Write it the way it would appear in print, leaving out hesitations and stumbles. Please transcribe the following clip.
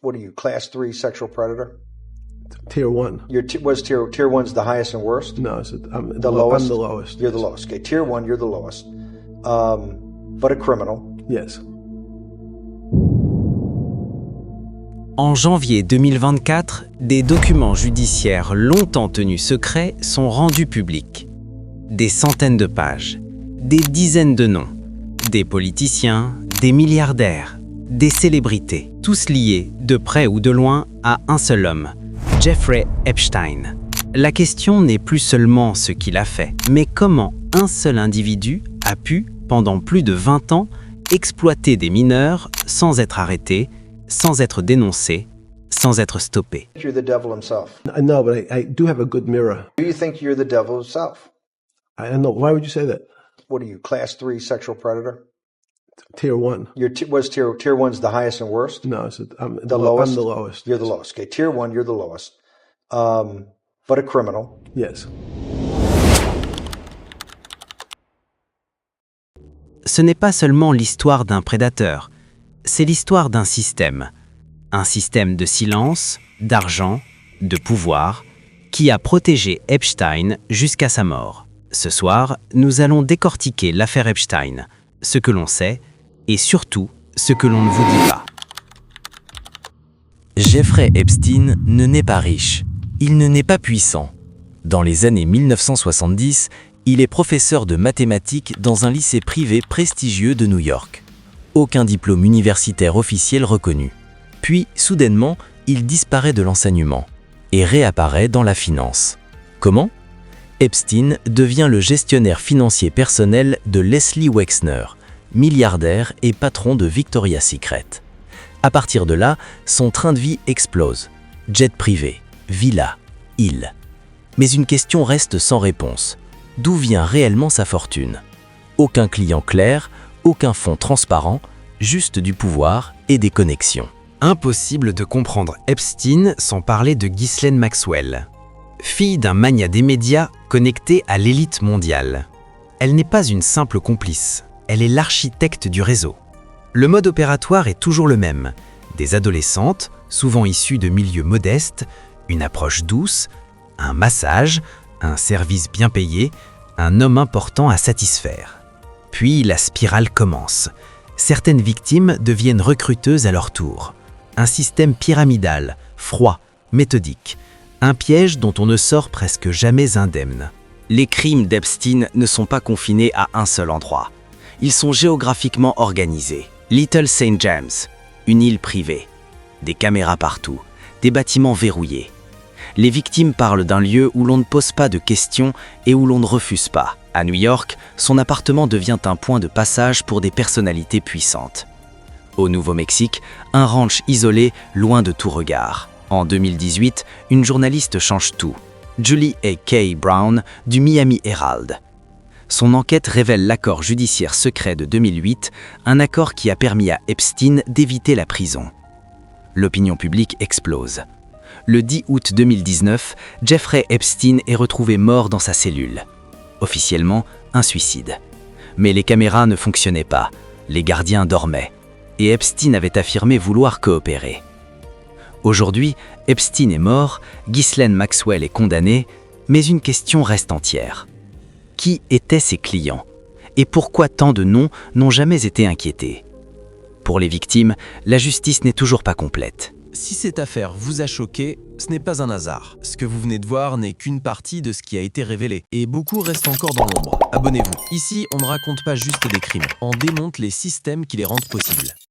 What are you, class 3 sexual predator? Tier 1. Was tier 1's the highest and worst? No, I'm The lowest? I'm the lowest. You're the lowest. Okay, tier 1, you're the lowest. But a criminal. Yes. En janvier 2024, des documents judiciaires longtemps tenus secrets sont rendus publics. Des centaines de pages, des dizaines de noms, des politiciens, des milliardaires, des célébrités, tous liés, de près ou de loin, à un seul homme, Jeffrey Epstein. La question n'est plus seulement ce qu'il a fait, mais comment un seul individu a pu, pendant plus de 20 ans, exploiter des mineurs sans être arrêté, sans être dénoncé, sans être stoppé. You're the devil himself. No, but I do have a good mirror. Do you think you're the devil himself? I know. Why would you say that? What are you, class 3 sexual predator? Tier 1. Was tier 1's the highest and worst? No, I'm The lowest? I'm the lowest. You're the lowest. Okay, tier 1, you're the lowest. But a criminal. Yes. Ce n'est pas seulement l'histoire d'un prédateur, c'est l'histoire d'un système. Un système de silence, d'argent, de pouvoir, qui a protégé Epstein jusqu'à sa mort. Ce soir, nous allons décortiquer l'affaire Epstein, ce que l'on sait, et surtout, ce que l'on ne vous dit pas. Jeffrey Epstein ne naît pas riche. Il ne naît pas puissant. Dans les années 1970, il est professeur de mathématiques dans un lycée privé prestigieux de New York. Aucun diplôme universitaire officiel reconnu. Puis, soudainement, il disparaît de l'enseignement et réapparaît dans la finance. Comment ? Epstein devient le gestionnaire financier personnel de Leslie Wexner, milliardaire et patron de Victoria's Secret. À partir de là, son train de vie explose. Jet privé, villa, île. Mais une question reste sans réponse. D'où vient réellement sa fortune ? Aucun client clair, aucun fonds transparent, juste du pouvoir et des connexions. Impossible de comprendre Epstein sans parler de Ghislaine Maxwell. Fille d'un magnat des médias connecté à l'élite mondiale. Elle n'est pas une simple complice, elle est l'architecte du réseau. Le mode opératoire est toujours le même. Des adolescentes, souvent issues de milieux modestes, une approche douce, un massage, un service bien payé, un homme important à satisfaire. Puis la spirale commence. Certaines victimes deviennent recruteuses à leur tour. Un système pyramidal, froid, méthodique. Un piège dont on ne sort presque jamais indemne. Les crimes d'Epstein ne sont pas confinés à un seul endroit. Ils sont géographiquement organisés. Little St. James, une île privée. Des caméras partout, des bâtiments verrouillés. Les victimes parlent d'un lieu où l'on ne pose pas de questions et où l'on ne refuse pas. À New York, son appartement devient un point de passage pour des personnalités puissantes. Au Nouveau-Mexique, un ranch isolé, loin de tout regard. En 2018, une journaliste change tout. Julie A. K. Brown du Miami Herald. Son enquête révèle l'accord judiciaire secret de 2008, un accord qui a permis à Epstein d'éviter la prison. L'opinion publique explose. Le 10 août 2019, Jeffrey Epstein est retrouvé mort dans sa cellule. Officiellement, un suicide. Mais les caméras ne fonctionnaient pas, les gardiens dormaient, et Epstein avait affirmé vouloir coopérer. Aujourd'hui, Epstein est mort, Ghislaine Maxwell est condamnée, mais une question reste entière. Qui étaient ses clients ? Et pourquoi tant de noms n'ont jamais été inquiétés ? Pour les victimes, la justice n'est toujours pas complète. Si cette affaire vous a choqué, ce n'est pas un hasard. Ce que vous venez de voir n'est qu'une partie de ce qui a été révélé. Et beaucoup restent encore dans l'ombre. Abonnez-vous. Ici, on ne raconte pas juste des crimes. On démonte les systèmes qui les rendent possibles.